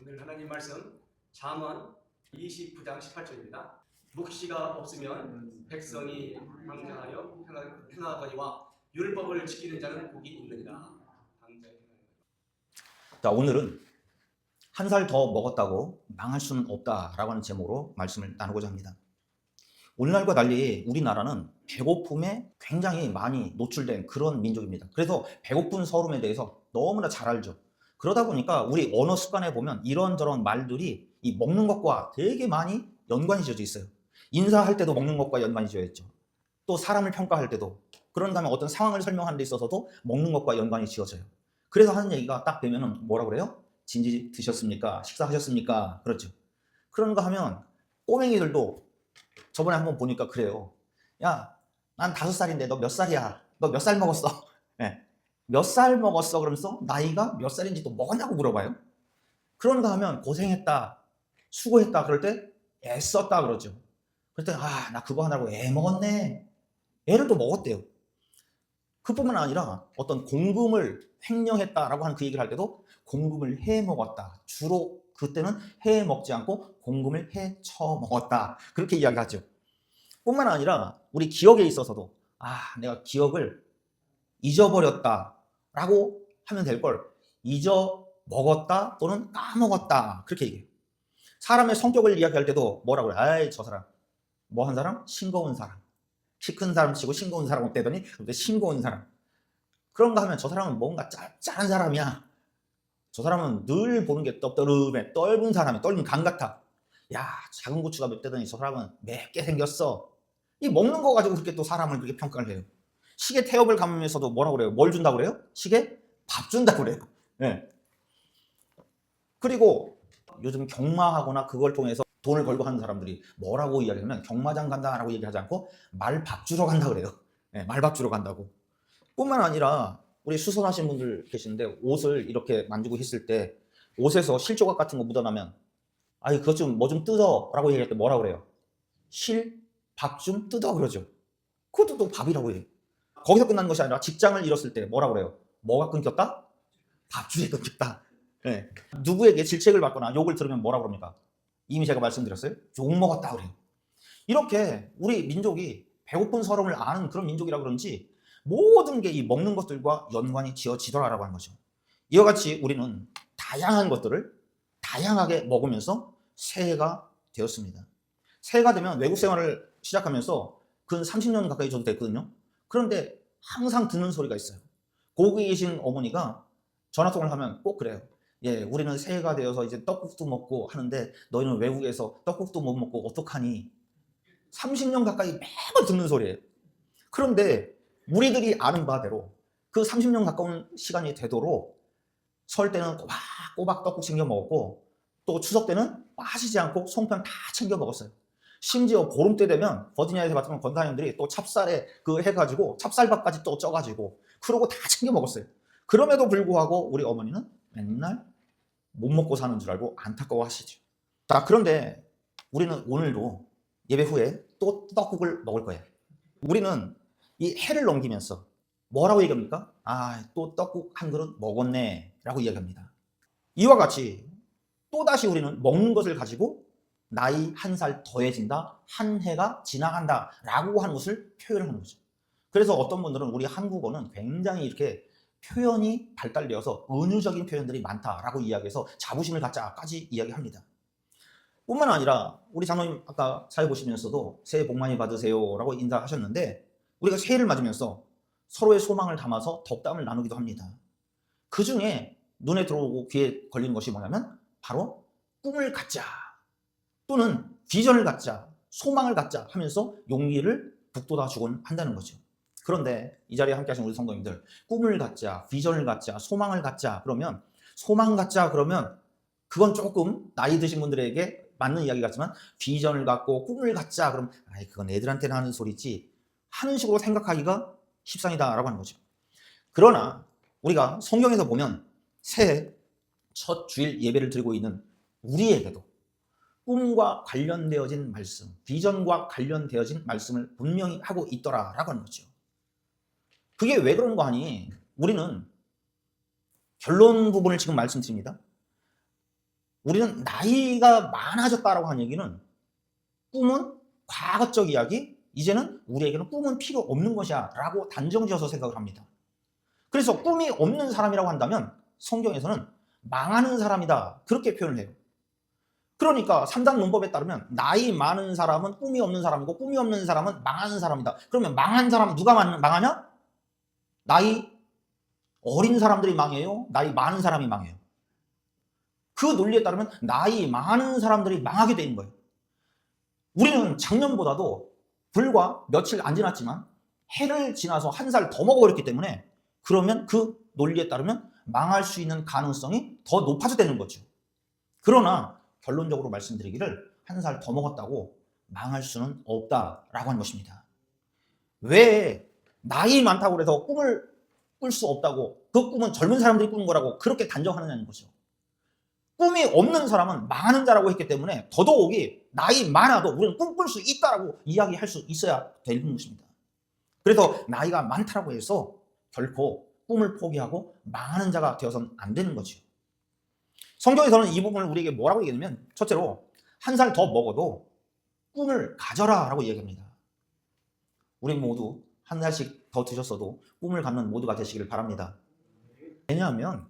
오늘 하나님 말씀 잠언 29장 18절입니다. 묵시가 없으면 백성이 방탕하여 행하거니와 율법을 지키는 자는 복이 있느니라. 자, 오늘은 한 살 더 먹었다고 망할 수는 없다라고 하는 제목으로 말씀을 나누고자 합니다. 오늘날과 달리 우리나라는 배고픔에 굉장히 많이 노출된 그런 민족입니다. 그래서 배고픈 서름에 대해서 너무나 잘 알죠. 그러다 보니까 우리 언어 습관에 보면 이런저런 말들이 이 먹는 것과 되게 많이 연관이 지어져 있어요. 인사할 때도 먹는 것과 연관이 지어져 있죠. 또 사람을 평가할 때도, 그런 다음에 어떤 상황을 설명하는 데 있어서도 먹는 것과 연관이 지어져요. 그래서 하는 얘기가 딱 되면은 뭐라 그래요? 진지 드셨습니까? 식사하셨습니까? 그렇죠. 그런 거 하면 꼬맹이들도 저번에 한번 보니까 그래요. 야, 난 5살인데 너 몇 살이야? 너 몇 살 먹었어? 네. 몇 살 먹었어? 그러면서 나이가 몇 살인지 또 먹었냐고 물어봐요. 그런가 하면 고생했다, 수고했다 그럴 때 애썼다 그러죠. 그럴 때 나 그거 하느라고 애 먹었네. 애를 또 먹었대요. 그뿐만 아니라 어떤 공금을 횡령했다라고 하는 그 얘기를 할 때도 공금을 해 먹었다. 주로 그때는 해 먹지 않고 공금을 해 처먹었다. 그렇게 이야기하죠. 뿐만 아니라 우리 기억에 있어서도 내가 기억을 잊어버렸다라고 하면 될 걸 잊어먹었다 또는 까먹었다 그렇게 얘기해요. 사람의 성격을 이야기할 때도 뭐라고 그래? 저 사람 뭐 한 사람? 싱거운 사람. 키 큰 사람 치고 싱거운 사람 없대더니 근데 싱거운 사람. 그런가 하면 저 사람은 뭔가 짭짤한 사람이야. 저 사람은 늘 보는 게 떡떠름해. 떫은 사람이 떫은 강 같아. 야, 작은 고추가 맵대더니 저 사람은 맵게 생겼어. 이 먹는 거 가지고 그렇게 또 사람을 그렇게 평가를 해요. 시계 태엽을 감으면서도 뭐라고 그래요? 뭘 준다고 그래요? 시계? 밥 준다고 그래요. 네. 그리고 요즘 경마하거나 그걸 통해서 돈을 벌고 하는 사람들이 뭐라고 이야기하면 경마장 간다라고 얘기하지 않고 말밥 주러 간다 그래요. 네, 말밥 주러 간다고. 뿐만 아니라 우리 수선하신 분들 계시는데 옷을 이렇게 만지고 했을 때 옷에서 실조각 같은 거 묻어나면 그것 좀 뭐 좀 뜯어 라고 얘기할 때 뭐라고 그래요? 밥 좀 뜯어 그러죠. 그것도 또 밥이라고 해요. 거기서 끝나는 것이 아니라 직장을 잃었을 때 뭐라고 그래요? 뭐가 끊겼다? 밥줄이 끊겼다. 네. 누구에게 질책을 받거나 욕을 들으면 뭐라고 그럽니까? 이미 제가 말씀드렸어요. 욕 먹었다 그래요. 이렇게 우리 민족이 배고픈 서름을 아는 그런 민족이라 그런지 모든 게 이 먹는 것들과 연관이 지어지더라라고 하는 거죠. 이와 같이 우리는 다양한 것들을 다양하게 먹으면서 새해가 되었습니다. 새해가 되면 외국 생활을 시작하면서 근 30년 가까이 저도 됐거든요. 그런데 항상 듣는 소리가 있어요. 거기 계신 어머니가 전화통화를 하면 꼭 그래요. 예, 우리는 새해가 되어서 이제 떡국도 먹고 하는데 너희는 외국에서 떡국도 못 먹고 어떡하니? 30년 가까이 매번 듣는 소리예요. 그런데 우리들이 아는 바대로 그 30년 가까운 시간이 되도록 설 때는 꼬박꼬박 떡국 챙겨 먹었고 또 추석 때는 빠지지 않고 송편 다 챙겨 먹었어요. 심지어 보름 때 되면 버지니아에서 봤던 권사님들이 또 찹쌀에 그 해가지고 찹쌀밥까지 또 쪄가지고 그러고 다 챙겨 먹었어요. 그럼에도 불구하고 우리 어머니는 맨날 못 먹고 사는 줄 알고 안타까워 하시죠. 자, 그런데 우리는 오늘도 예배 후에 또 떡국을 먹을 거예요. 우리는 이 해를 넘기면서 뭐라고 얘기합니까? 또 떡국 한 그릇 먹었네 라고 이야기합니다. 이와 같이 또다시 우리는 먹는 것을 가지고 나이 한 살 더해진다, 한 해가 지나간다 라고 하는 것을 표현하는 거죠. 그래서 어떤 분들은 우리 한국어는 굉장히 이렇게 표현이 발달되어서 은유적인 표현들이 많다라고 이야기해서 자부심을 갖자까지 이야기합니다. 뿐만 아니라 우리 장로님 아까 사회 보시면서도 새해 복 많이 받으세요 라고 인사하셨는데 우리가 새해를 맞으면서 서로의 소망을 담아서 덕담을 나누기도 합니다. 그 중에 눈에 들어오고 귀에 걸리는 것이 뭐냐면 바로 꿈을 갖자 또는 비전을 갖자, 소망을 갖자 하면서 용기를 북돋아 주곤 한다는 거죠. 그런데 이 자리에 함께 하신 우리 성도님들, 꿈을 갖자, 비전을 갖자, 소망을 갖자 그러면 소망 갖자 그러면 그건 조금 나이 드신 분들에게 맞는 이야기 같지만 비전을 갖고 꿈을 갖자 그럼 그건 애들한테는 하는 소리지 하는 식으로 생각하기가 십상이다라고 하는 거죠. 그러나 우리가 성경에서 보면 새해 첫 주일 예배를 드리고 있는 우리에게도 꿈과 관련되어진 말씀, 비전과 관련되어진 말씀을 분명히 하고 있더라라고 하는 거죠. 그게 왜 그런 거 아니? 우리는 결론 부분을 지금 말씀드립니다. 우리는 나이가 많아졌다라고 하는 얘기는 꿈은 과거적 이야기, 이제는 우리에게는 꿈은 필요 없는 것이야 라고 단정지어서 생각을 합니다. 그래서 꿈이 없는 사람이라고 한다면 성경에서는 망하는 사람이다 그렇게 표현을 해요. 그러니까 3단 문법에 따르면 나이 많은 사람은 꿈이 없는 사람이고 꿈이 없는 사람은 망하는 사람이다. 그러면 망한 사람은 누가 망하냐? 나이 어린 사람들이 망해요? 나이 많은 사람이 망해요? 그 논리에 따르면 나이 많은 사람들이 망하게 되는 거예요. 우리는 작년보다도 불과 며칠 안 지났지만 해를 지나서 한 살 더 먹어버렸기 때문에 그러면 그 논리에 따르면 망할 수 있는 가능성이 더 높아져되는 거죠. 그러나 결론적으로 말씀드리기를 한 살 더 먹었다고 망할 수는 없다라고 하는 것입니다. 왜 나이 많다고 해서 꿈을 꿀 수 없다고, 그 꿈은 젊은 사람들이 꾸는 거라고 그렇게 단정하느냐는 거죠. 꿈이 없는 사람은 망하는 자라고 했기 때문에 더더욱이 나이 많아도 우리는 꿈꿀 수 있다라고 이야기할 수 있어야 되는 것입니다. 그래서 나이가 많다라고 해서 결코 꿈을 포기하고 망하는 자가 되어서는 안 되는 거죠. 성경에서는 이 부분을 우리에게 뭐라고 얘기하냐면, 첫째로 한 살 더 먹어도 꿈을 가져라 라고 얘기합니다. 우리 모두 한 살씩 더 드셨어도 꿈을 갖는 모두가 되시기를 바랍니다. 왜냐하면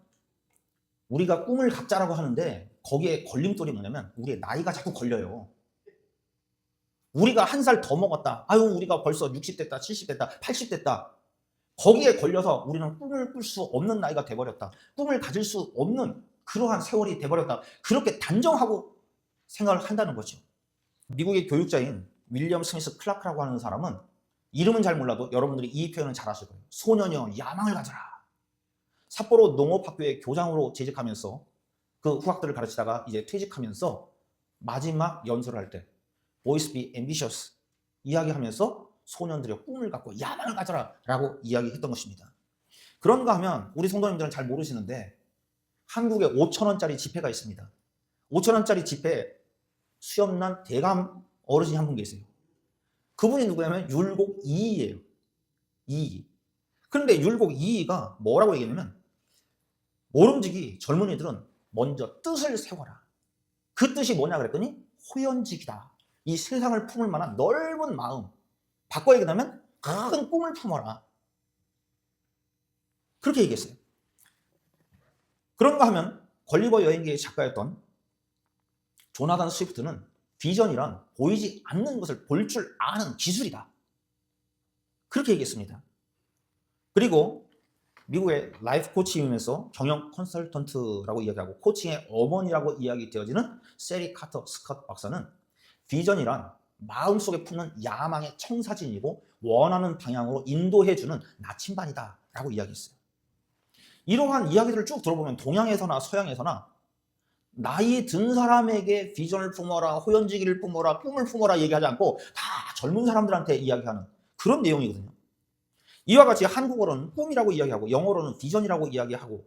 우리가 꿈을 갖자라고 하는데 거기에 걸림돌이 뭐냐면 우리의 나이가 자꾸 걸려요. 우리가 한 살 더 먹었다. 아유, 우리가 벌써 60 됐다, 70 됐다, 80 됐다. 거기에 걸려서 우리는 꿈을 꿀 수 없는 나이가 돼버렸다. 꿈을 가질 수 없는 그러한 세월이 돼버렸다. 그렇게 단정하고 생각을 한다는 거죠. 미국의 교육자인 윌리엄 스미스 클라크라고 하는 사람은 이름은 잘 몰라도 여러분들이 이 표현은 잘 아실 거예요. 소년여 야망을 가져라. 삿포로 농업학교의 교장으로 재직하면서 그 후학들을 가르치다가 이제 퇴직하면서 마지막 연설을 할 때 Boys be ambitious 이야기하면서 소년들의 꿈을 갖고 야망을 가져라 라고 이야기했던 것입니다. 그런가 하면 우리 성도님들은 잘 모르시는데 한국에 5,000원짜리 지폐가 있습니다. 5,000원짜리 지폐 수염난 대감 어르신이 한 분 계세요. 그분이 누구냐면 율곡 이이예요. 이이. 그런데 율곡 이이가 뭐라고 얘기했냐면 모름지기 젊은이들은 먼저 뜻을 세워라. 그 뜻이 뭐냐 그랬더니 호연직이다. 이 세상을 품을 만한 넓은 마음. 바꿔 얘기하면 큰 꿈을 품어라. 그렇게 얘기했어요. 그런가 하면 걸리버 여행기의 작가였던 조나단 스위프트는 비전이란 보이지 않는 것을 볼 줄 아는 기술이다. 그렇게 얘기했습니다. 그리고 미국의 라이프 코치이면서 경영 컨설턴트라고 이야기하고 코칭의 어머니라고 이야기되어지는 세리 카터 스캇 박사는 비전이란 마음속에 품는 야망의 청사진이고 원하는 방향으로 인도해주는 나침반이다 라고 이야기했어요. 이러한 이야기들을 쭉 들어보면 동양에서나 서양에서나 나이 든 사람에게 비전을 품어라, 호연지기를 품어라, 꿈을 품어라 얘기하지 않고 다 젊은 사람들한테 이야기하는 그런 내용이거든요. 이와 같이 한국어로는 꿈이라고 이야기하고 영어로는 비전이라고 이야기하고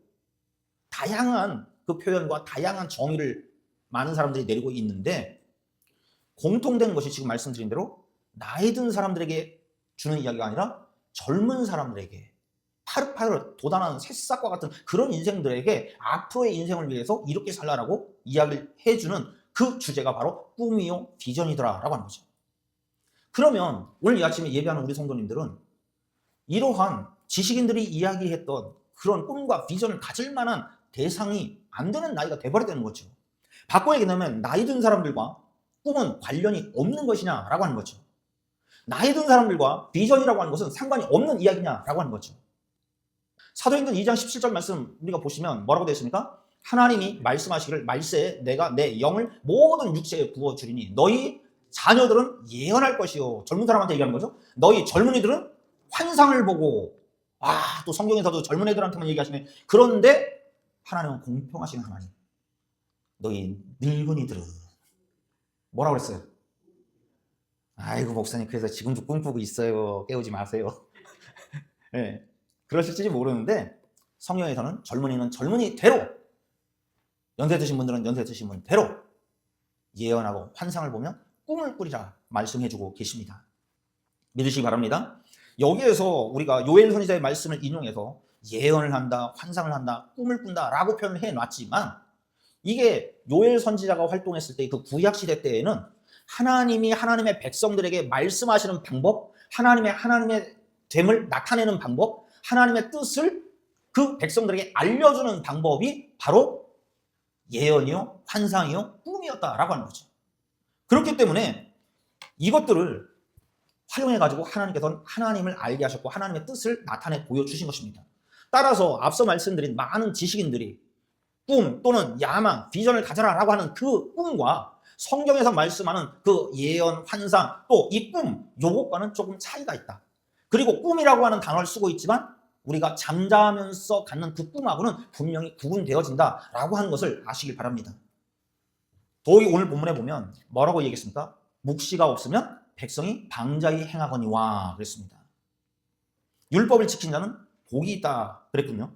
다양한 그 표현과 다양한 정의를 많은 사람들이 내리고 있는데 공통된 것이 지금 말씀드린 대로 나이 든 사람들에게 주는 이야기가 아니라 젊은 사람들에게 파릇파릇 도단한 새싹과 같은 그런 인생들에게 앞으로의 인생을 위해서 이렇게 살라라고 이야기를 해주는 그 주제가 바로 꿈이요 비전이더라라고 하는 거죠. 그러면 오늘 이 아침에 예배하는 우리 성도님들은 이러한 지식인들이 이야기했던 그런 꿈과 비전을 가질 만한 대상이 안 되는 나이가 돼버렸다는 거죠. 바꿔 얘기하면 나이 든 사람들과 꿈은 관련이 없는 것이냐라고 하는 거죠. 나이 든 사람들과 비전이라고 하는 것은 상관이 없는 이야기냐라고 하는 거죠. 사도행전 2장 17절 말씀 우리가 보시면 뭐라고 되어 있습니까? 하나님이 말씀하시기를 말세에 내가 내 영을 모든 육체에 부어주리니 너희 자녀들은 예언할 것이요. 젊은 사람한테 얘기하는 거죠. 너희 젊은이들은 환상을 보고 또 성경에서도 젊은 애들한테만 얘기하시네. 그런데 하나님은 공평하신 하나님. 너희 늙은이들은 뭐라고 그랬어요? 아이고 목사님 그래서 지금도 꿈꾸고 있어요. 깨우지 마세요. 네. 그러실지 모르는데 성경에서는 젊은이는 젊은이대로 연세 드신 분들은 연세 드신 분대로 예언하고 환상을 보며 꿈을 꾸리라 말씀해주고 계십니다. 믿으시기 바랍니다. 여기에서 우리가 요엘 선지자의 말씀을 인용해서 예언을 한다, 환상을 한다, 꿈을 꾼다 라고 표현을 해놨지만 이게 요엘 선지자가 활동했을 때 그 구약 시대 때에는 하나님이 하나님의 백성들에게 말씀하시는 방법, 하나님의 됨을 나타내는 방법, 하나님의 뜻을 그 백성들에게 알려주는 방법이 바로 예언이요, 환상이요, 꿈이었다라고 하는 거죠. 그렇기 때문에 이것들을 활용해가지고 하나님께서는 하나님을 알게 하셨고 하나님의 뜻을 나타내 보여주신 것입니다. 따라서 앞서 말씀드린 많은 지식인들이 꿈 또는 야망, 비전을 가져라라고 하는 그 꿈과 성경에서 말씀하는 그 예언, 환상, 또 이 꿈, 요것과는 조금 차이가 있다. 그리고 꿈이라고 하는 단어를 쓰고 있지만 우리가 잠자면서 갖는 그 꿈하고는 분명히 구분되어진다라고 하는 것을 아시길 바랍니다. 더욱이 오늘 본문에 보면 뭐라고 얘기했습니까? 묵시가 없으면 백성이 방자히 행하거니와 그랬습니다. 율법을 지킨 자는 복이 있다 그랬군요.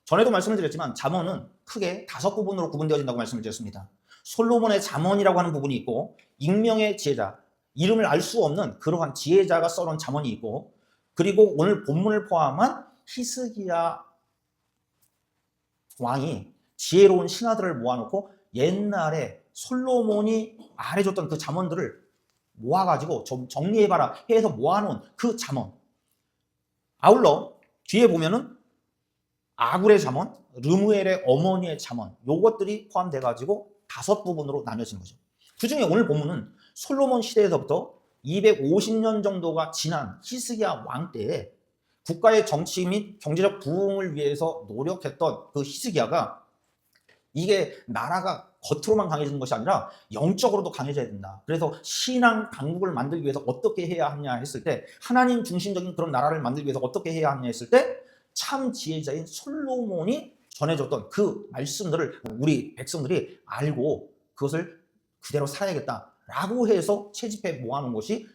전에도 말씀을 드렸지만 잠언은 크게 5부분으로 구분되어진다고 말씀을 드렸습니다. 솔로몬의 잠언이라고 하는 부분이 있고 익명의 지혜자, 이름을 알 수 없는 그러한 지혜자가 써놓은 잠언이 있고 그리고 오늘 본문을 포함한 히스기야 왕이 지혜로운 신하들을 모아놓고 옛날에 솔로몬이 말해줬던 그 잠언들을 모아가지고 좀 정리해봐라 해서 모아놓은 그 잠언. 아울러 뒤에 보면은 아굴의 잠언, 르무엘의 어머니의 잠언, 요것들이 포함돼가지고 5부분으로 나뉘어진 거죠. 그 중에 오늘 본문은 솔로몬 시대에서부터 250년 정도가 지난 히스기야 왕 때에 국가의 정치 및 경제적 부흥을 위해서 노력했던 그 히스기야가 이게 나라가 겉으로만 강해지는 것이 아니라 영적으로도 강해져야 된다. 그래서 신앙 강국을 만들기 위해서 어떻게 해야 하냐 했을 때 하나님 중심적인 그런 나라를 만들기 위해서 어떻게 해야 하냐 했을 때 참 지혜자인 솔로몬이 전해줬던 그 말씀들을 우리 백성들이 알고 그것을 그대로 살아야겠다라고 해서 채집해 모아놓은 것이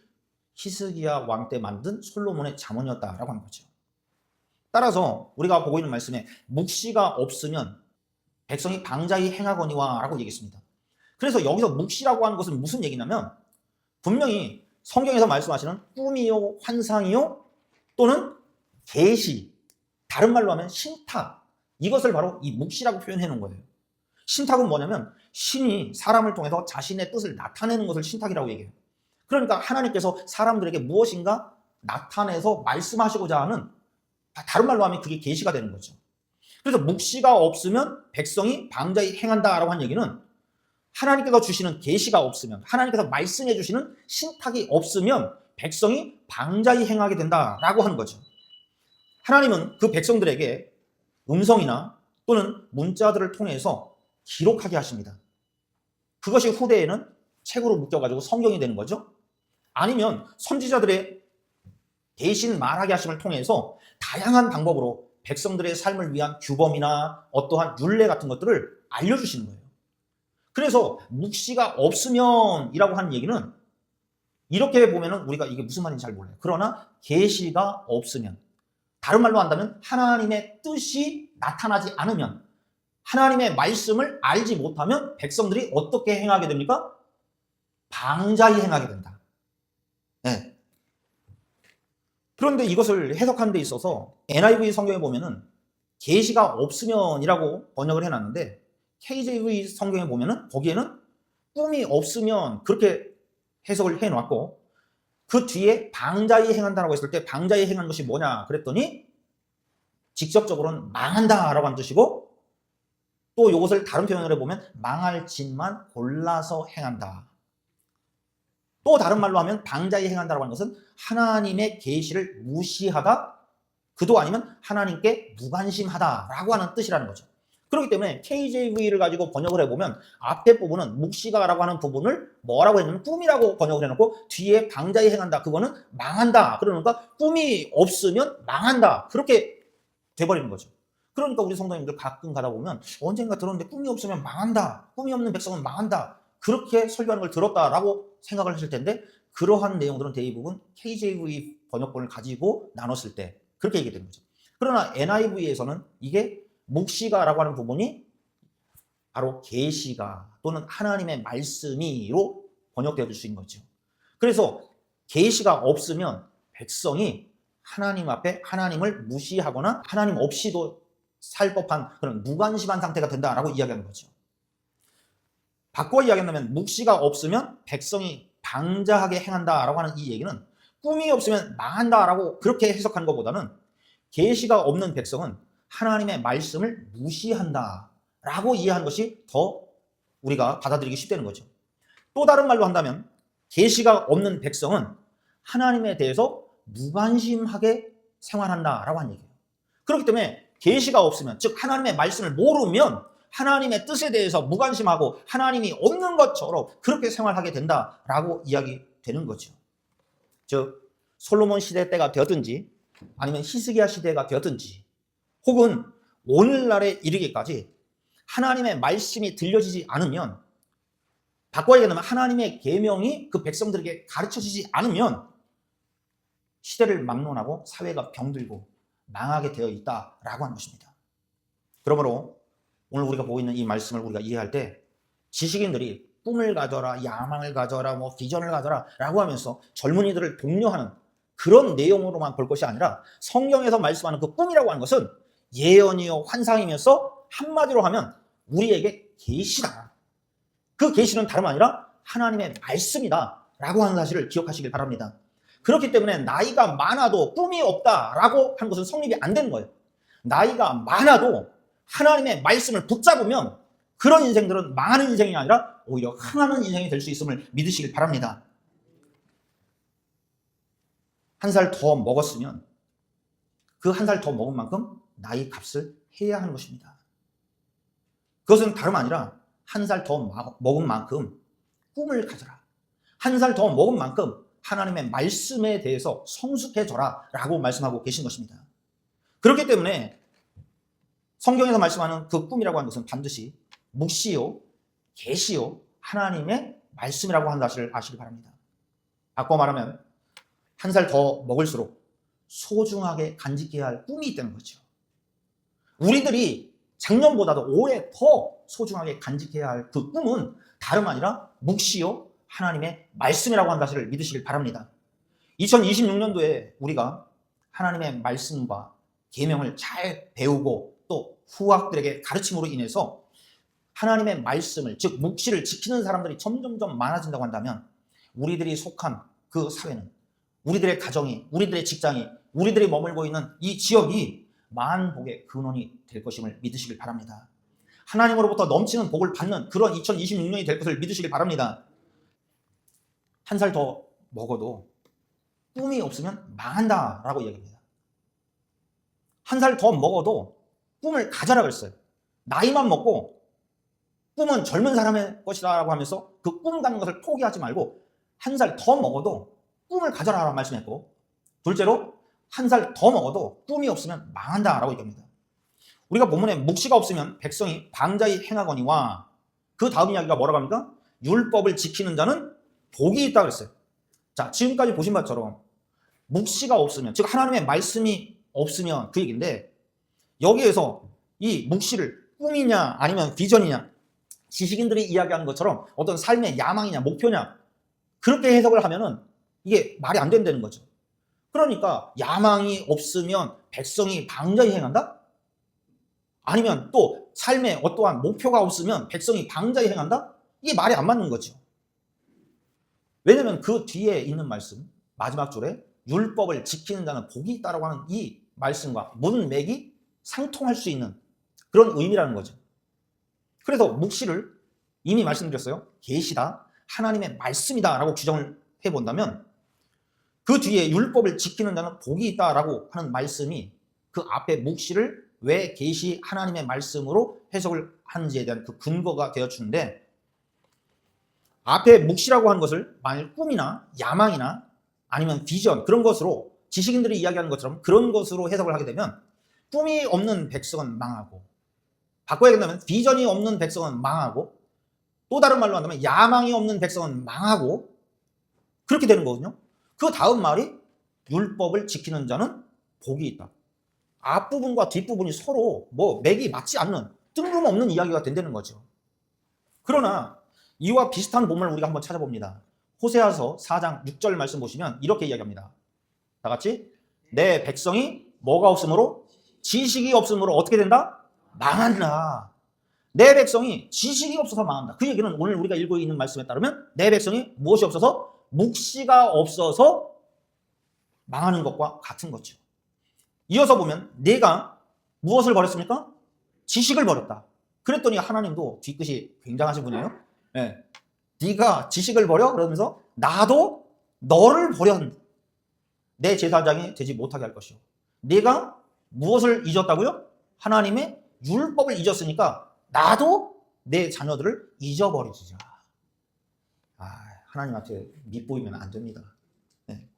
히스기야 왕 때 만든 솔로몬의 잠언이었다라고 하는 거죠. 따라서 우리가 보고 있는 말씀에 묵시가 없으면 백성이 방자히 행하거니와 라고 얘기했습니다. 그래서 여기서 묵시라고 하는 것은 무슨 얘기냐면 분명히 성경에서 말씀하시는 꿈이요, 환상이요, 또는 계시, 다른 말로 하면 신탁, 이것을 바로 이 묵시라고 표현해 놓은 거예요. 신탁은 뭐냐면 신이 사람을 통해서 자신의 뜻을 나타내는 것을 신탁이라고 얘기해요. 그러니까 하나님께서 사람들에게 무엇인가 나타내서 말씀하시고자 하는, 다른 말로 하면 그게 계시가 되는 거죠. 그래서 묵시가 없으면 백성이 방자히 행한다라고 한 얘기는 하나님께서 주시는 계시가 없으면, 하나님께서 말씀해 주시는 신탁이 없으면 백성이 방자히 행하게 된다라고 하는 거죠. 하나님은 그 백성들에게 음성이나 또는 문자들을 통해서 기록하게 하십니다. 그것이 후대에는 책으로 묶여가지고 성경이 되는 거죠. 아니면 선지자들의 대신 말하게 하심을 통해서 다양한 방법으로 백성들의 삶을 위한 규범이나 어떠한 율례 같은 것들을 알려주시는 거예요. 그래서 묵시가 없으면 이라고 하는 얘기는 이렇게 보면은 우리가 이게 무슨 말인지 잘 몰라요. 그러나 계시가 없으면, 다른 말로 한다면 하나님의 뜻이 나타나지 않으면, 하나님의 말씀을 알지 못하면 백성들이 어떻게 행하게 됩니까? 방자히 행하게 된다. 네. 그런데 이것을 해석하는 데 있어서 NIV 성경에 보면은 계시가 없으면이라고 번역을 해놨는데 KJV 성경에 보면은 거기에는 꿈이 없으면 그렇게 해석을 해놨고 그 뒤에 방자히 행한다라고 했을 때 방자히 행한 것이 뭐냐 그랬더니 직접적으로는 망한다라고 하는 뜻이고 또 이것을 다른 표현으로 해보면 망할 짓만 골라서 행한다. 또 다른 말로 하면 방자히 행한다라고 하는 것은 하나님의 계시를 무시하다, 그도 아니면 하나님께 무관심하다라고 하는 뜻이라는 거죠. 그렇기 때문에 KJV를 가지고 번역을 해보면 앞에 부분은 묵시가라고 하는 부분을 뭐라고 했냐면 꿈이라고 번역을 해놓고 뒤에 방자히 행한다, 그거는 망한다. 그러니까 꿈이 없으면 망한다, 그렇게 돼버리는 거죠. 그러니까 우리 성도님들 가끔 가다 보면 언젠가 들었는데 꿈이 없으면 망한다, 꿈이 없는 백성은 망한다, 그렇게 설교하는 걸 들었다라고 생각을 하실 텐데 그러한 내용들은 대부분 KJV 번역본을 가지고 나눴을 때 그렇게 얘기되는 거죠. 그러나 NIV에서는 이게 묵시가라고 하는 부분이 바로 계시가 또는 하나님의 말씀이로 번역되어 수 있는 거죠. 그래서 계시가 없으면 백성이 하나님 앞에 하나님을 무시하거나 하나님 없이도 살 법한 그런 무관심한 상태가 된다라고 이야기하는 거죠. 바꿔 이야기한다면 묵시가 없으면 백성이 방자하게 행한다라고 하는 이 얘기는 꿈이 없으면 망한다라고 그렇게 해석하는 것보다는 계시가 없는 백성은 하나님의 말씀을 무시한다라고 이해하는 것이 더 우리가 받아들이기 쉽다는 거죠. 또 다른 말로 한다면 계시가 없는 백성은 하나님에 대해서 무관심하게 생활한다라고 하는 얘기예요. 그렇기 때문에 계시가 없으면, 즉 하나님의 말씀을 모르면 하나님의 뜻에 대해서 무관심하고 하나님이 없는 것처럼 그렇게 생활하게 된다라고 이야기되는 거죠. 즉 솔로몬 시대 때가 되었든지 아니면 히스기야 시대가 되었든지 혹은 오늘날에 이르기까지 하나님의 말씀이 들려지지 않으면, 바꿔 얘기하면 하나님의 계명이 그 백성들에게 가르쳐지지 않으면 시대를 막론하고 사회가 병들고 망하게 되어 있다라고 하는 것입니다. 그러므로 오늘 우리가 보고 있는 이 말씀을 우리가 이해할 때 지식인들이 꿈을 가져라, 야망을 가져라, 뭐 비전을 가져라 라고 하면서 젊은이들을 독려하는 그런 내용으로만 볼 것이 아니라 성경에서 말씀하는 그 꿈이라고 하는 것은 예언이요 환상이면서 한마디로 하면 우리에게 계시다. 그 계시는 다름 아니라 하나님의 말씀이다 라고 하는 사실을 기억하시길 바랍니다. 그렇기 때문에 나이가 많아도 꿈이 없다라고 하는 것은 성립이 안 되는 거예요. 나이가 많아도 하나님의 말씀을 붙잡으면 그런 인생들은 망하는 인생이 아니라 오히려 흥하는 인생이 될 수 있음을 믿으시길 바랍니다. 한 살 더 먹었으면 그 한 살 더 먹은 만큼 나이 값을 해야 하는 것입니다. 그것은 다름 아니라 한 살 더 먹은 만큼 꿈을 가져라. 한 살 더 먹은 만큼 하나님의 말씀에 대해서 성숙해져라 라고 말씀하고 계신 것입니다. 그렇기 때문에 성경에서 말씀하는 그 꿈이라고 하는 것은 반드시 묵시요, 계시요, 하나님의 말씀이라고 하는 사실을 아시기 바랍니다. 바꿔 말하면 한 살 더 먹을수록 소중하게 간직해야 할 꿈이 있다는 거죠. 우리들이 작년보다도 올해 더 소중하게 간직해야 할 그 꿈은 다름 아니라 묵시요, 하나님의 말씀이라고 하는 사실을 믿으시길 바랍니다. 2026년도에 우리가 하나님의 말씀과 계명을 잘 배우고 또 후학들에게 가르침으로 인해서 하나님의 말씀을, 즉 묵시를 지키는 사람들이 점점점 많아진다고 한다면 우리들이 속한 그 사회는, 우리들의 가정이, 우리들의 직장이, 우리들이 머물고 있는 이 지역이 만복의 근원이 될 것임을 믿으시길 바랍니다. 하나님으로부터 넘치는 복을 받는 그런 2026년이 될 것을 믿으시길 바랍니다. 한 살 더 먹어도 꿈이 없으면 망한다라고 이야기합니다. 한 살 더 먹어도 꿈을 가져라 그랬어요. 나이만 먹고 꿈은 젊은 사람의 것이라고 하면서 그 꿈 갖는 것을 포기하지 말고 한 살 더 먹어도 꿈을 가져라라고 말씀했고, 둘째로 한 살 더 먹어도 꿈이 없으면 망한다라고 얘기합니다. 우리가 본문에 묵시가 없으면 백성이 방자히 행하거니와 그 다음 이야기가 뭐라고 합니까? 율법을 지키는 자는 복이 있다 그랬어요. 자, 지금까지 보신 것처럼 묵시가 없으면, 즉 하나님의 말씀이 없으면 그 얘기인데, 여기에서 이 묵시를 꿈이냐 아니면 비전이냐, 지식인들이 이야기하는 것처럼 어떤 삶의 야망이냐 목표냐 그렇게 해석을 하면은 이게 말이 안 된다는 거죠. 그러니까 야망이 없으면 백성이 방자히 행한다? 아니면 또 삶에 어떠한 목표가 없으면 백성이 방자히 행한다? 이게 말이 안 맞는 거죠. 왜냐하면 그 뒤에 있는 말씀, 마지막 줄에 율법을 지키는 자는 복이 있다라고 하는 이 말씀과 문맥이 상통할 수 있는 그런 의미라는 거죠. 그래서 묵시를 이미 말씀드렸어요. 계시다, 하나님의 말씀이다 라고 규정을 해본다면 그 뒤에 율법을 지키는 자는 복이 있다라고 하는 말씀이 그 앞에 묵시를 왜 계시 하나님의 말씀으로 해석을 하는지에 대한 그 근거가 되어주는데, 앞에 묵시라고 하는 것을 만일 꿈이나 야망이나 아니면 비전 그런 것으로 지식인들이 이야기하는 것처럼 그런 것으로 해석을 하게 되면 꿈이 없는 백성은 망하고, 바꿔야 된다면 비전이 없는 백성은 망하고, 또 다른 말로 한다면 야망이 없는 백성은 망하고 그렇게 되는 거거든요. 그 다음 말이 율법을 지키는 자는 복이 있다. 앞부분과 뒷부분이 서로 뭐 맥이 맞지 않는 뜬금없는 이야기가 된다는 거죠. 그러나 이와 비슷한 본문을 우리가 한번 찾아봅니다. 호세아서 4장 6절 말씀 보시면 이렇게 이야기합니다. 다 같이, 내 백성이 뭐가 없으므로? 지식이 없으므로 어떻게 된다? 망한다. 내 백성이 지식이 없어서 망한다. 그 얘기는 오늘 우리가 읽고 있는 말씀에 따르면 내 백성이 무엇이 없어서? 묵시가 없어서 망하는 것과 같은 거죠. 이어서 보면 내가 무엇을 버렸습니까? 지식을 버렸다. 그랬더니 하나님도 뒤끝이 굉장하신 분이에요. 네. 네가 지식을 버려? 그러면서 나도 너를 버렸는데 내 제사장이 되지 못하게 할 것이요. 네가 무엇을 잊었다고요? 하나님의 율법을 잊었으니까 나도 내 자녀들을 잊어버리자. 하나님한테 밑보이면 안 됩니다. 네.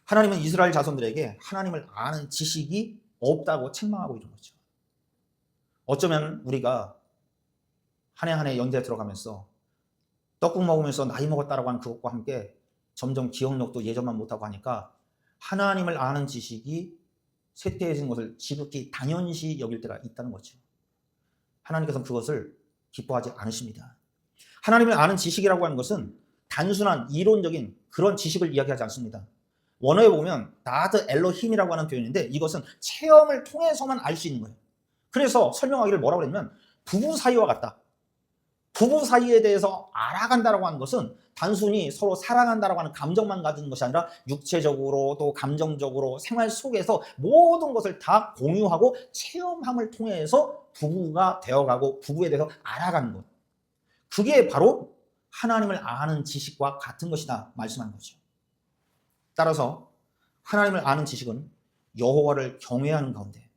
하나님은 이스라엘 자손들에게 하나님을 아는 지식이 없다고 책망하고 있는 거죠. 어쩌면 우리가 한 해 한 해 연대에 들어가면서 떡국 먹으면서 나이 먹었다라고 하는 그것과 함께 점점 기억력도 예전만 못하고 하니까 하나님을 아는 지식이 쇠퇴해진 것을 지극히 당연시 여길 때가 있다는 거죠. 하나님께서는 그것을 기뻐하지 않으십니다. 하나님을 아는 지식이라고 하는 것은 단순한 이론적인 그런 지식을 이야기하지 않습니다. 원어에 보면 다드 엘로힘이라고 하는 표현인데 이것은 체험을 통해서만 알 수 있는 거예요. 그래서 설명하기를 뭐라고 그랬냐면 부부 사이와 같다. 부부 사이에 대해서 알아간다라고 하는 것은 단순히 서로 사랑한다라고 하는 감정만 가지는 것이 아니라 육체적으로 또 감정적으로 생활 속에서 모든 것을 다 공유하고 체험함을 통해서 부부가 되어가고 부부에 대해서 알아가는 것. 그게 바로 하나님을 아는 지식과 같은 것이다 말씀하는 거죠. 따라서 하나님을 아는 지식은 여호와를 경외하는 가운데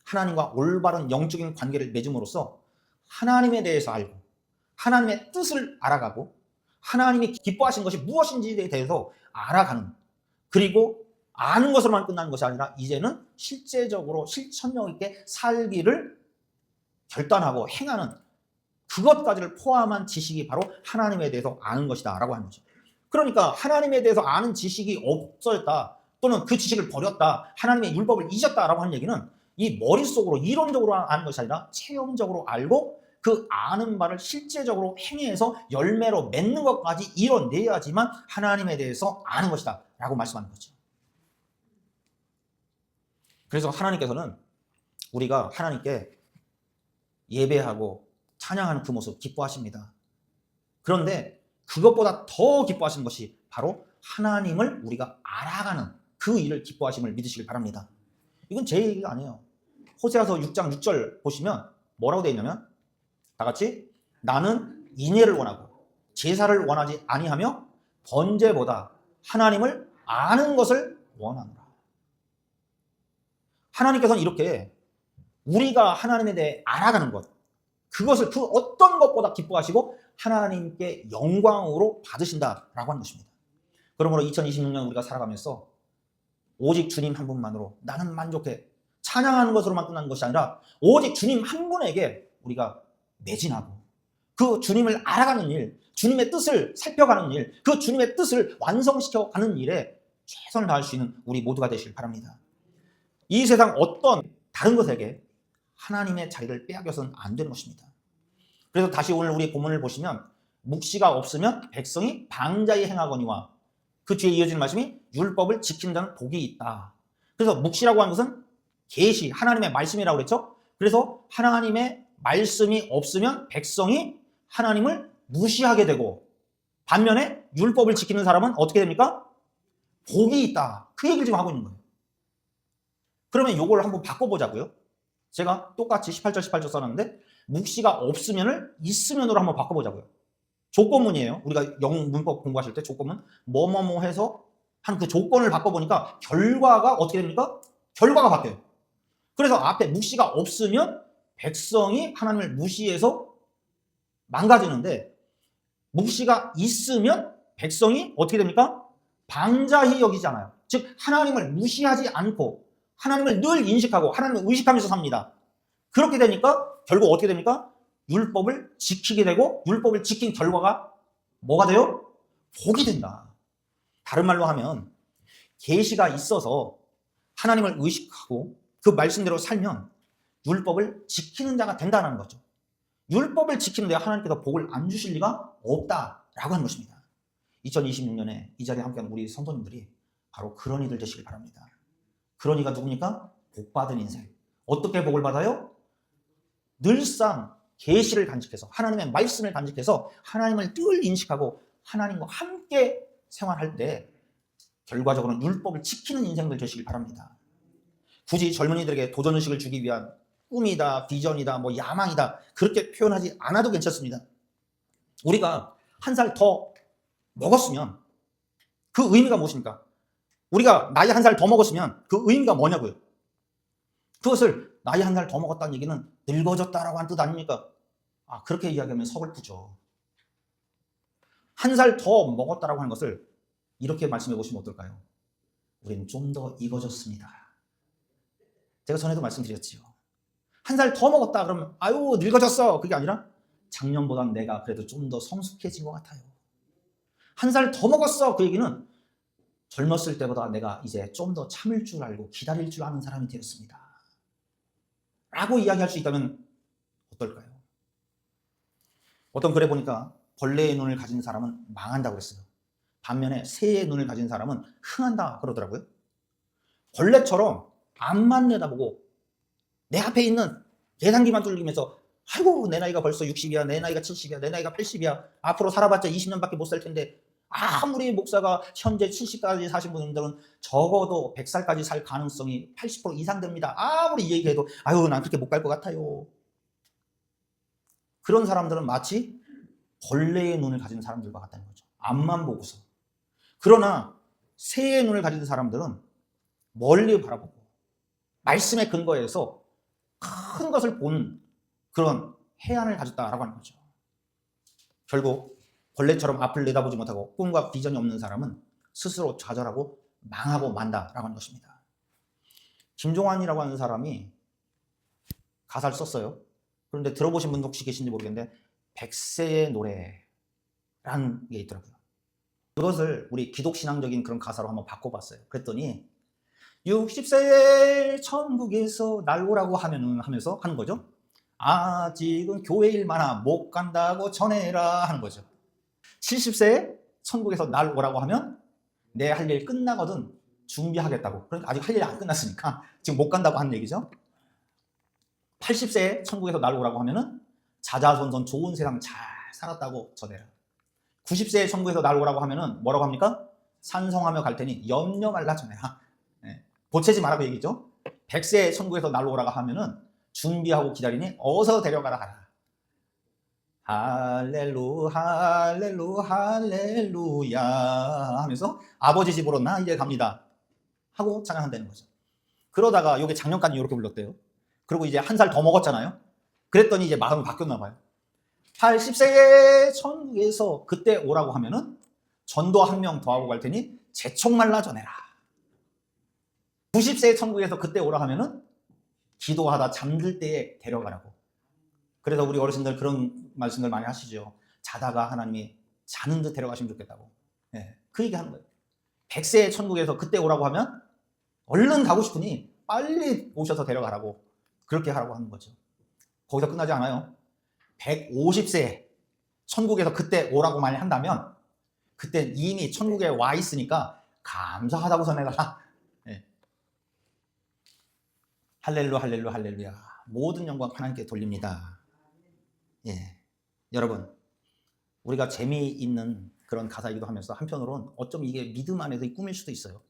하나님과 올바른 영적인 관계를 맺음으로써 하나님에 대해서 알고 하나님의 뜻을 알아가고 하나님이 기뻐하신 것이 무엇인지에 대해서 알아가는, 그리고 아는 것으로만 끝나는 것이 아니라 이제는 실제적으로 실천력 있게 살기를 결단하고 행하는 그것까지를 포함한 지식이 바로 하나님에 대해서 아는 것이다 라고 하는 거죠. 그러니까 하나님에 대해서 아는 지식이 없었다 또는 그 지식을 버렸다, 하나님의 율법을 잊었다라고 하는 얘기는 이 머릿속으로 이론적으로 아는 것이 아니라 체험적으로 알고 그 아는 바를 실제적으로 행해서 열매로 맺는 것까지 이뤄내야지만 하나님에 대해서 아는 것이다 라고 말씀하는 거죠. 그래서 하나님께서는 우리가 하나님께 예배하고 찬양하는 그 모습 기뻐하십니다. 그런데 그것보다 더 기뻐하시는 것이 바로 하나님을 우리가 알아가는 그 일을 기뻐하심을 믿으시길 바랍니다. 이건 제 얘기가 아니에요. 호세아서 6장 6절 보시면 뭐라고 되어 있냐면 다 같이 나는 인애를 원하고 제사를 원하지 아니하며 번제보다 하나님을 아는 것을 원하노라. 하나님께서는 이렇게 우리가 하나님에 대해 알아가는 것, 그것을 그 어떤 것보다 기뻐하시고 하나님께 영광으로 받으신다라고 하는 것입니다. 그러므로 2026년 우리가 살아가면서 오직 주님 한 분만으로 나는 만족해 찬양하는 것으로만 끝나는 것이 아니라 오직 주님 한 분에게 우리가 매진하고 그 주님을 알아가는 일, 주님의 뜻을 살펴가는 일, 그 주님의 뜻을 완성시켜가는 일에 최선을 다할 수 있는 우리 모두가 되시길 바랍니다. 이 세상 어떤 다른 것에게 하나님의 자리를 빼앗겨서는 안 되는 것입니다. 그래서 다시 오늘 우리 본문을 보시면 묵시가 없으면 백성이 방자히 행하거니와 그 뒤에 이어지는 말씀이 율법을 지킨다는 복이 있다. 그래서 묵시라고 하는 것은 계시, 하나님의 말씀이라고 그랬죠. 그래서 하나님의 말씀이 없으면 백성이 하나님을 무시하게 되고 반면에 율법을 지키는 사람은 어떻게 됩니까? 복이 있다. 그 얘기를 지금 하고 있는 거예요. 그러면 이걸 한번 바꿔보자고요. 제가 똑같이 18절 18절 써놨는데 묵시가 없으면을 있으면으로 한번 바꿔보자고요. 조건문이에요. 우리가 영어 문법 공부하실 때 조건문 뭐뭐뭐 해서 한 그 조건을 바꿔보니까 결과가 어떻게 됩니까? 결과가 바뀌어요. 그래서 앞에 묵시가 없으면 백성이 하나님을 무시해서 망가지는데 묵시가 있으면 백성이 어떻게 됩니까? 방자히 여기잖아요. 즉 하나님을 무시하지 않고 하나님을 늘 인식하고 하나님을 의식하면서 삽니다. 그렇게 되니까 결국 어떻게 됩니까? 율법을 지키게 되고 율법을 지킨 결과가 뭐가 돼요? 복이 된다. 다른 말로 하면 계시가 있어서 하나님을 의식하고 그 말씀대로 살면 율법을 지키는 자가 된다는 거죠. 율법을 지키는데 하나님께서 복을 안 주실 리가 없다라고 하는 것입니다. 2026년에 이 자리에 함께하는 우리 성도님들이 바로 그런 이들 되시길 바랍니다. 그런 이가 누굽니까? 복 받은 인생. 어떻게 복을 받아요? 늘상 계시를 간직해서 하나님의 말씀을 간직해서 하나님을 늘 인식하고 하나님과 함께 생활할 때 결과적으로는 율법을 지키는 인생들 되시길 바랍니다. 굳이 젊은이들에게 도전의식을 주기 위한 꿈이다, 비전이다, 뭐 야망이다 그렇게 표현하지 않아도 괜찮습니다. 우리가 한 살 더 먹었으면 그 의미가 무엇입니까? 우리가 나이 한 살 더 먹었으면 그 의미가 뭐냐고요? 그것을 나이 한 살 더 먹었다는 얘기는 늙어졌다라고 한 뜻 아닙니까? 그렇게 이야기하면 서글프죠. 한 살 더 먹었다라고 하는 것을 이렇게 말씀해 보시면 어떨까요? 우리는 좀 더 익어졌습니다. 제가 전에도 말씀드렸지요. 한 살 더 먹었다 그러면 아유 늙어졌어 그게 아니라 작년보단 내가 그래도 좀 더 성숙해진 것 같아요. 한 살 더 먹었어 그 얘기는 젊었을 때보다 내가 이제 좀 더 참을 줄 알고 기다릴 줄 아는 사람이 되었습니다. 라고 이야기할 수 있다면 어떨까요? 어떤 글에 보니까 벌레의 눈을 가진 사람은 망한다고 했어요. 반면에 새의 눈을 가진 사람은 흥한다 그러더라고요. 벌레처럼 앞만 내다보고 내 앞에 있는 계산기만 뚫리면서 아이고 내 나이가 벌써 60이야 내 나이가 70이야 내 나이가 80이야 앞으로 살아봤자 20년밖에 못 살 텐데 아무리 목사가 현재 70까지 사신 분들은 적어도 100살까지 살 가능성이 80% 이상 됩니다. 아무리 얘기해도 아유 난 그렇게 못 갈 것 같아요. 그런 사람들은 마치 벌레의 눈을 가진 사람들과 같다는 거죠. 앞만 보고서. 그러나 새의 눈을 가진 사람들은 멀리 바라보고 말씀의 근거에서 큰 것을 보는 그런 해안을 가졌다라고 하는 거죠. 결국 벌레처럼 앞을 내다보지 못하고 꿈과 비전이 없는 사람은 스스로 좌절하고 망하고 만다라고 하는 것입니다. 김종환이라고 하는 사람이 가사를 썼어요. 그런데 들어보신 분 혹시 계신지 모르겠는데 백세의 노래라는 게 있더라고요. 그것을 우리 기독신앙적인 그런 가사로 한번 바꿔봤어요. 그랬더니 60세에 천국에서 날 오라고 하면은 하면서 하는 거죠. 아직은 교회 일 많아 못 간다고 전해라 하는 거죠. 70세에 천국에서 날 오라고 하면 내 할 일 끝나거든 준비하겠다고. 그러니까 아직 할 일이 안 끝났으니까 지금 못 간다고 하는 얘기죠. 80세에 천국에서 날 오라고 하면은 자자손손 좋은 세상 잘 살았다고 전해라. 90세에 천국에서 날 오라고 하면은 뭐라고 합니까? 산성하며 갈 테니 염려 말라 전해라. 보채지 말라고 얘기죠. 100세에 천국에서 날 오라고 하면은 준비하고 기다리니 어서 데려가라 하라. 할렐루 할렐루 할렐루야 하면서 아버지 집으로 나 이제 갑니다 하고 찬양한다는 거죠. 그러다가 요게 작년까지 이렇게 불렀대요. 그리고 이제 한 살 더 먹었잖아요. 그랬더니 이제 마음이 바뀌었나 봐요. 80세에 천국에서 그때 오라고 하면은 전도 한 명 더 하고 갈 테니 재촉 말라 전해라. 90세에 천국에서 그때 오라 하면은 기도하다 잠들 때에 데려가라고. 그래서 우리 어르신들 그런 말씀들 많이 하시죠. 자다가 하나님이 자는 듯 데려가시면 좋겠다고. 그 얘기 하는 거예요. 100세에 천국에서 그때 오라고 하면 얼른 가고 싶으니 빨리 오셔서 데려가라고. 그렇게 하라고 하는 거죠. 거기서 끝나지 않아요. 150세에 천국에서 그때 오라고 만약 한다면 그때 이미 천국에 와 있으니까 감사하다고 전해가라. 할렐루 할렐루 할렐루야. 모든 영광 하나님께 돌립니다. 여러분 우리가 재미있는 그런 가사이기도 하면서 한편으로는 어쩜 이게 믿음 안에서의 꿈일 수도 있어요.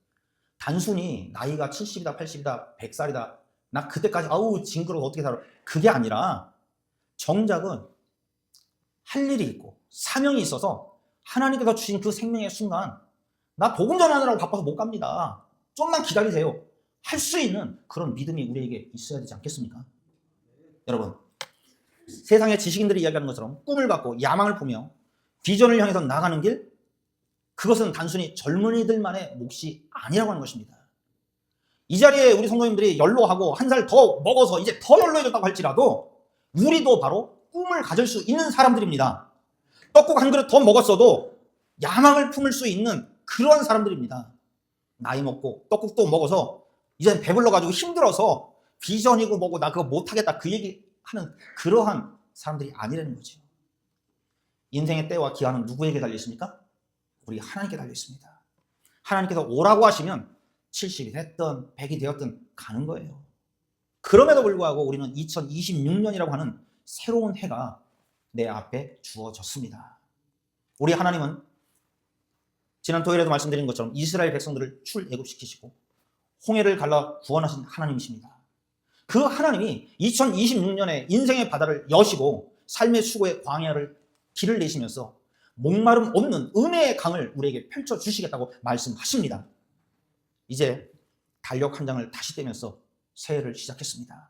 단순히 나이가 70이다 80이다 100살이다 나 그때까지 아우 징그러워 어떻게 살아 그게 아니라 정작은 할 일이 있고 사명이 있어서 하나님께서 주신 그 생명의 순간 나 복음 전하느라고 바빠서 못 갑니다. 좀만 기다리세요. 할 수 있는 그런 믿음이 우리에게 있어야 되지 않겠습니까? 여러분 세상의 지식인들이 이야기하는 것처럼 꿈을 갖고 야망을 보며 비전을 향해서 나가는 길 그것은 단순히 젊은이들만의 몫이 아니라고 하는 것입니다. 이 자리에 우리 성도님들이 연로하고 한 살 더 먹어서 이제 더 연로해졌다고 할지라도 우리도 바로 꿈을 가질 수 있는 사람들입니다. 떡국 한 그릇 더 먹었어도 야망을 품을 수 있는 그런 사람들입니다. 나이 먹고 떡국도 먹어서 이제 배불러가지고 힘들어서 비전이고 뭐고 나 그거 못하겠다 그 얘기하는 그러한 사람들이 아니라는 거죠. 인생의 때와 기한은 누구에게 달려있습니까? 우리 하나님께 달려있습니다. 하나님께서 오라고 하시면 70이 됐든 100이 되었든 가는 거예요. 그럼에도 불구하고 우리는 2026년이라고 하는 새로운 해가 내 앞에 주어졌습니다. 우리 하나님은 지난 토요일에도 말씀드린 것처럼 이스라엘 백성들을 출애굽시키시고 홍해를 갈라 구원하신 하나님이십니다. 그 하나님이 2026년에 인생의 바다를 여시고 삶의 수고의 광야를 길을 내시면서 목마름 없는 은혜의 강을 우리에게 펼쳐주시겠다고 말씀하십니다. 이제 달력 한 장을 다시 떼면서 새해를 시작했습니다.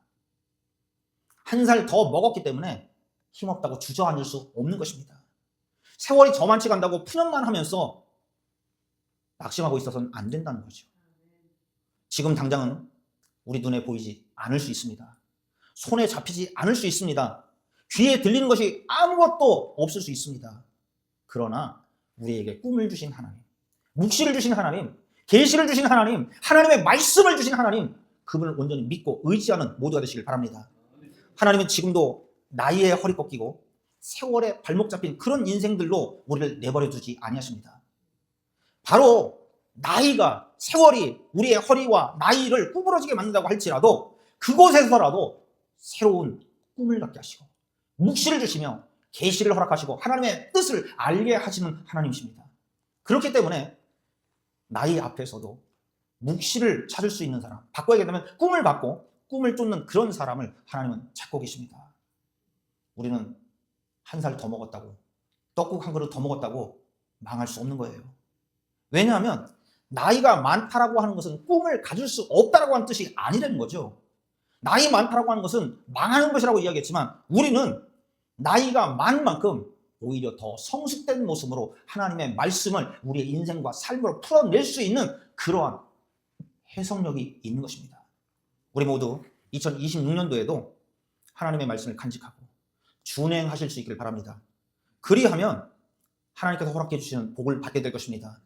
한 살 더 먹었기 때문에 힘없다고 주저앉을 수 없는 것입니다. 세월이 저만치 간다고 푸념만 하면서 낙심하고 있어서는 안 된다는 거죠. 지금 당장은 우리 눈에 보이지 않을 수 있습니다. 손에 잡히지 않을 수 있습니다. 귀에 들리는 것이 아무것도 없을 수 있습니다. 그러나 우리에게 꿈을 주신 하나님, 묵시를 주신 하나님, 계시를 주신 하나님, 하나님의 말씀을 주신 하나님, 그분을 온전히 믿고 의지하는 모두가 되시길 바랍니다. 하나님은 지금도 나이에 허리 꺾이고 세월에 발목 잡힌 그런 인생들로 우리를 내버려 두지 아니하십니다. 바로 나이가, 세월이 우리의 허리와 나이를 구부러지게 만든다고 할지라도 그곳에서라도 새로운 꿈을 갖게 하시고 묵시를 주시며 계시를 허락하시고 하나님의 뜻을 알게 하시는 하나님이십니다. 그렇기 때문에 나이 앞에서도 묵시를 찾을 수 있는 사람, 바꿔야 된다면 꿈을 받고 꿈을 쫓는 그런 사람을 하나님은 찾고 계십니다. 우리는 한 살 더 먹었다고, 떡국 한 그릇 더 먹었다고 망할 수 없는 거예요. 왜냐하면 나이가 많다라고 하는 것은 꿈을 가질 수 없다라고 하는 뜻이 아니라는 거죠. 나이 많다라고 하는 것은 망하는 것이라고 이야기했지만 우리는 나이가 많은 만큼 오히려 더 성숙된 모습으로 하나님의 말씀을 우리의 인생과 삶으로 풀어낼 수 있는 그러한 해석력이 있는 것입니다. 우리 모두 2026년도에도 하나님의 말씀을 간직하고 준행하실 수 있기를 바랍니다. 그리하면 하나님께서 허락해 주시는 복을 받게 될 것입니다.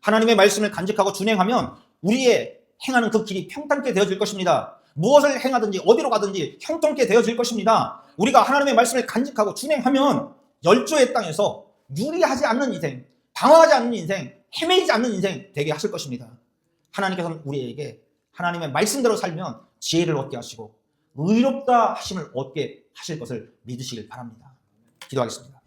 하나님의 말씀을 간직하고 준행하면 우리의 행하는 그 길이 평탄케 되어질 것입니다. 무엇을 행하든지 어디로 가든지 형통케 되어질 것입니다. 우리가 하나님의 말씀을 간직하고 준행하면 열조의 땅에서 유리하지 않는 인생, 방황하지 않는 인생, 헤매이지 않는 인생 되게 하실 것입니다. 하나님께서는 우리에게 하나님의 말씀대로 살면 지혜를 얻게 하시고 의롭다 하심을 얻게 하실 것을 믿으시길 바랍니다. 기도하겠습니다.